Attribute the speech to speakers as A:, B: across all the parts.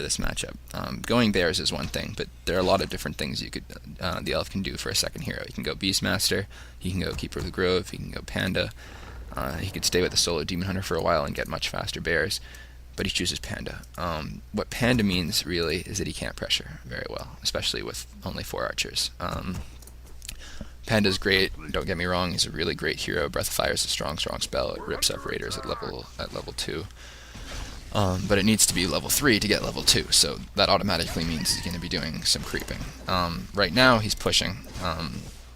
A: this matchup. Going bears is one thing, but there are a lot of different things you could the elf can do for a second hero. He can go Beastmaster, he can go Keeper of the Grove, he can go Panda. He could stay with a solo Demon Hunter for a while and get much faster bears, but he chooses Panda. What Panda means really is that he can't pressure very well, especially with only 4 archers. Panda's great, don't get me wrong, he's a really great hero. Breath of Fire is a strong spell. It rips up raiders at level 2. But it needs to be level 3 to get level 2, so that automatically means he's going to be doing some creeping. Right now he's pushing,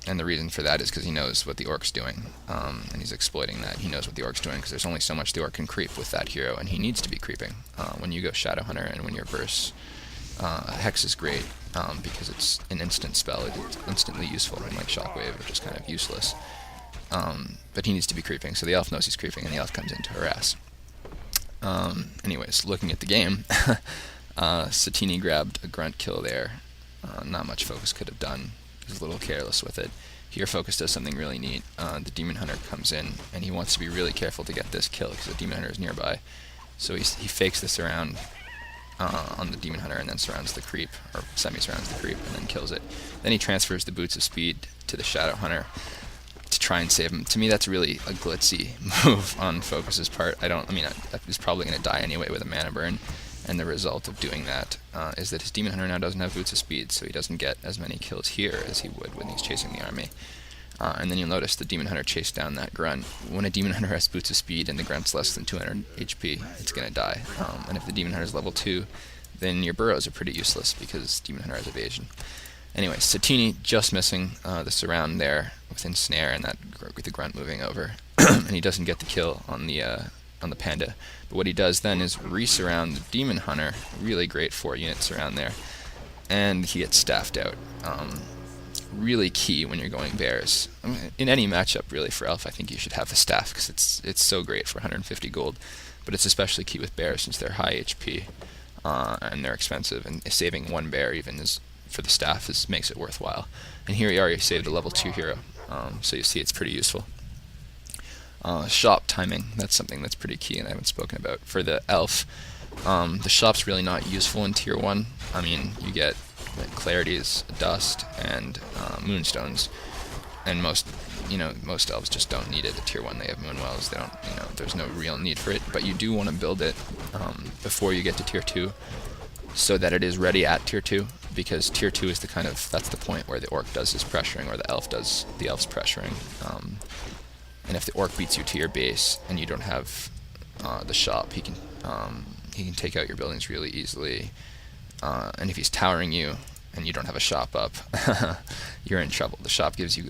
A: and the reason for that is because he knows what the Orc's doing, and he's exploiting that. He knows what the Orc's doing because there's only so much the Orc can creep with that hero, and he needs to be creeping. When you go Shadow Hunter and when you're Burst, Hex is great because it's an instant spell. It's instantly useful, unlike Shockwave, which is kind of useless. But he needs to be creeping, so the elf knows he's creeping, and the elf comes in to harass. Anyways, looking at the game, St0p grabbed a grunt kill there. Not much Focus could have done. He was a little careless with it. Here Focus does something really neat. The Demon Hunter comes in, and he wants to be really careful to get this kill because the Demon Hunter is nearby. So he fakes this around on the Demon Hunter and then surrounds the creep, or semi-surrounds the creep, and then kills it. Then he transfers the Boots of Speed to the Shadow Hunter to try and save him. To me, that's really a glitzy move on Focus's part. He's probably going to die anyway with a mana burn, and the result of doing that is that his Demon Hunter now doesn't have Boots of Speed, so he doesn't get as many kills here as he would when he's chasing the army. And then you'll notice the Demon Hunter chased down that Grunt. When a Demon Hunter has Boots of Speed and the Grunt's less than 200 HP, it's going to die. And if the Demon Hunter is level 2, then your burrows are pretty useless because Demon Hunter has evasion. Anyway, St0p just missing the surround there with Ensnare and that with the Grunt moving over, and he doesn't get the kill on the Panda. But what he does then is re-surround the Demon Hunter, really great 4-unit surround there, and he gets staffed out. Really key when you're going bears. In any matchup, really, for elf, I think you should have the staff because it's so great for 150 gold. But it's especially key with bears since they're high HP and they're expensive, and saving 1 bear even is for the staff makes it worthwhile. And here he already saved a level 2 hero, so you see it's pretty useful. Shop timing, that's something that's pretty key and I haven't spoken about. For the elf, the shop's really not useful in tier 1. I mean, you get Clarities, Dust, and Moonstones, and most elves just don't need it at tier 1. They have Moonwells, they don't, there's no real need for it, but you do want to build it before you get to tier 2, so that it is ready at tier 2, because tier 2 is that's the point where the Orc does his pressuring, or the elf does the elf's pressuring. And if the Orc beats you to your base, and you don't have the shop, he can take out your buildings really easily. And if he's towering you and you don't have a shop up, you're in trouble. The shop gives you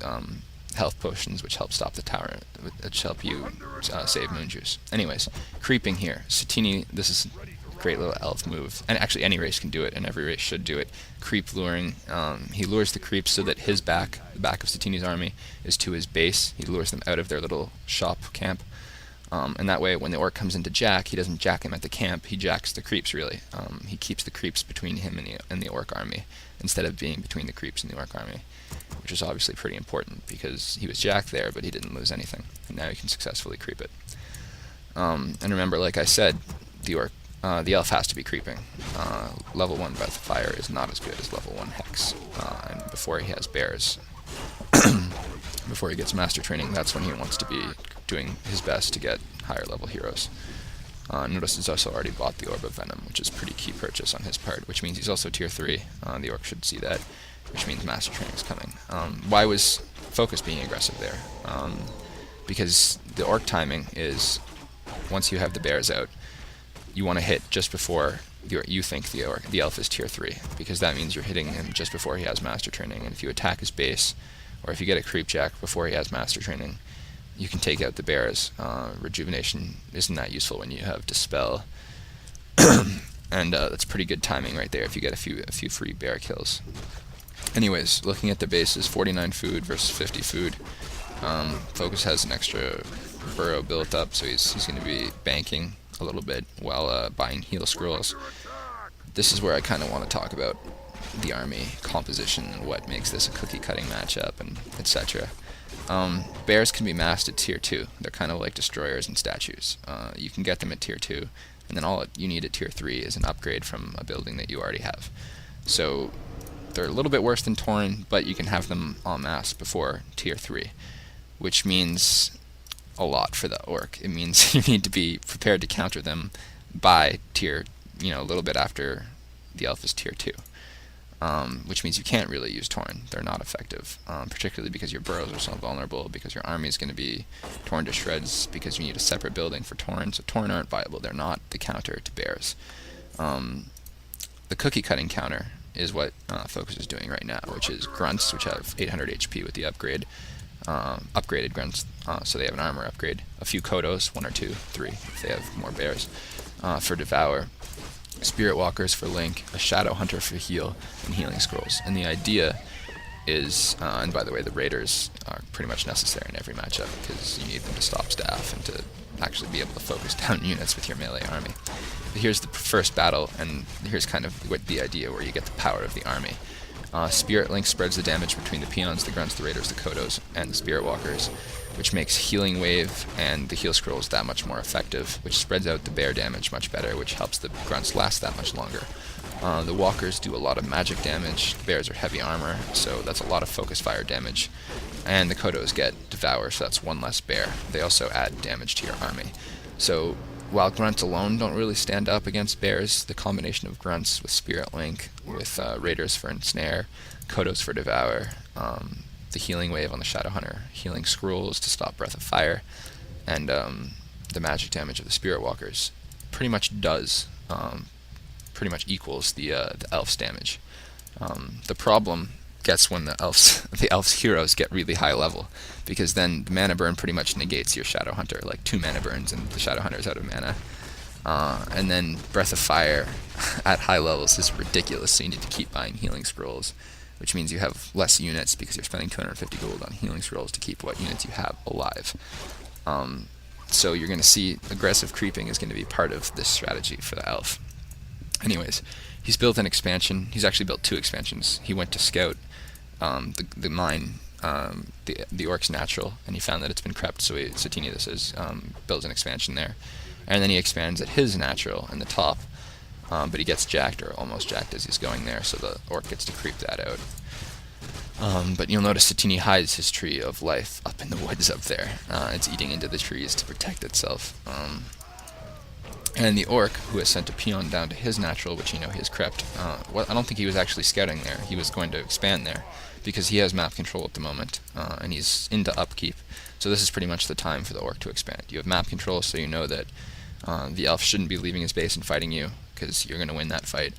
A: health potions, which help stop the tower, which help you save moon juice. Anyways, creeping here. St0p, this is a great little elf move, and actually any race can do it, and every race should do it. Creep luring. He lures the creeps so that the back of St0p's army is to his base. He lures them out of their little shop camp. And that way, when the Orc comes into jack, he doesn't jack him at the camp, he jacks the creeps, really. He keeps the creeps between him and the Orc army, instead of being between the creeps and the Orc army, which is obviously pretty important, because he was jacked there, but he didn't lose anything, and now he can successfully creep it. And remember, like I said, the elf has to be creeping. Level 1 Breath of Fire is not as good as level 1 Hex, and before he has bears, before he gets Master Training, that's when he wants to be doing his best to get higher level heroes. Notice he's also already bought the Orb of Venom, which is a pretty key purchase on his part, which means he's also tier 3. The Orc should see that, which means Master Training is coming. Why was Focus being aggressive there? Because the Orc timing is, once you have the bears out, you want to hit just before you think the elf is tier 3, because that means you're hitting him just before he has Master Training, and if you attack his base, or if you get a creep jack before he has Master Training, you can take out the bears. Rejuvenation isn't that useful when you have Dispel, and that's pretty good timing right there if you get a few free bear kills. Anyways, looking at the bases, 49 food versus 50 food. Focus has an extra burrow built up, so he's going to be banking a little bit while buying heal scrolls. This is where I kind of want to talk about the army composition and what makes this a cookie-cutting matchup, and etc. Bears can be masked at tier 2. They're kind of like destroyers and statues. You can get them at tier 2. and then all you need at tier 3 is an upgrade from a building that you already have. So they're a little bit worse than Tauren, but you can have them en masse before tier 3, which means a lot for the orc. It means you need to be prepared to counter them by tier, a little bit after the elf is tier 2. Which means you can't really use Tauren. They're not effective, particularly because your burrows are so vulnerable, because your army is going to be torn to shreds, because you need a separate building for Tauren. So Tauren aren't viable. They're not the counter to bears. The cookie cutting counter is what Focus is doing right now, which is grunts, which have 800 HP with the upgrade. Upgraded grunts, so they have an armor upgrade. A few Kodos, 1 or 2, 3, if they have more bears, for Devour. Spirit Walkers for Link, a Shadow Hunter for heal, and Healing Scrolls. And the idea is, and by the way, the Raiders are pretty much necessary in every matchup, because you need them to stop staff and to actually be able to focus down units with your melee army. But here's the first battle, and here's kind of what the idea where you get the power of the army. Spirit Link spreads the damage between the peons, the grunts, the raiders, the kodos, and the Spirit Walkers, which makes Healing Wave and the Heal Scrolls that much more effective, which spreads out the bear damage much better, which helps the grunts last that much longer. The walkers do a lot of magic damage, the bears are heavy armor, so that's a lot of focus fire damage, and the kodos get Devour, so that's one less bear. They also add damage to your army. So while grunts alone don't really stand up against bears, the combination of grunts with Spirit Link, with raiders for Ensnare, kodos for Devour, the Healing Wave on the Shadow Hunter, Healing Scrolls to stop Breath of Fire, and the magic damage of the Spirit Walkers pretty much equals the elf's damage. The problem gets when the elf's heroes get really high level, because then the mana burn pretty much negates your Shadow Hunter, like 2 mana burns and the Shadow Hunter is out of mana. And then Breath of Fire at high levels is ridiculous, so you need to keep buying Healing Scrolls, which means you have less units because you're spending 250 gold on Healing Scrolls to keep what units you have alive. So you're going to see aggressive creeping is going to be part of this strategy for the elf. Anyways, he's built an expansion. He's actually built 2 expansions. He went to scout the mine, the Orc's natural, and he found that it's been crept, so Satini, this is, builds an expansion there. And then he expands at his natural in the top, but he gets jacked, or almost jacked, as he's going there, so the orc gets to creep that out. But you'll notice Satini hides his tree of life up in the woods up there. It's eating into the trees to protect itself. And the orc, who has sent a peon down to his natural, which he has crept, I don't think he was actually scouting there. He was going to expand there, because he has map control at the moment, and he's into upkeep. So this is pretty much the time for the orc to expand. You have map control, so you know that the elf shouldn't be leaving his base and fighting you, because you're going to win that fight.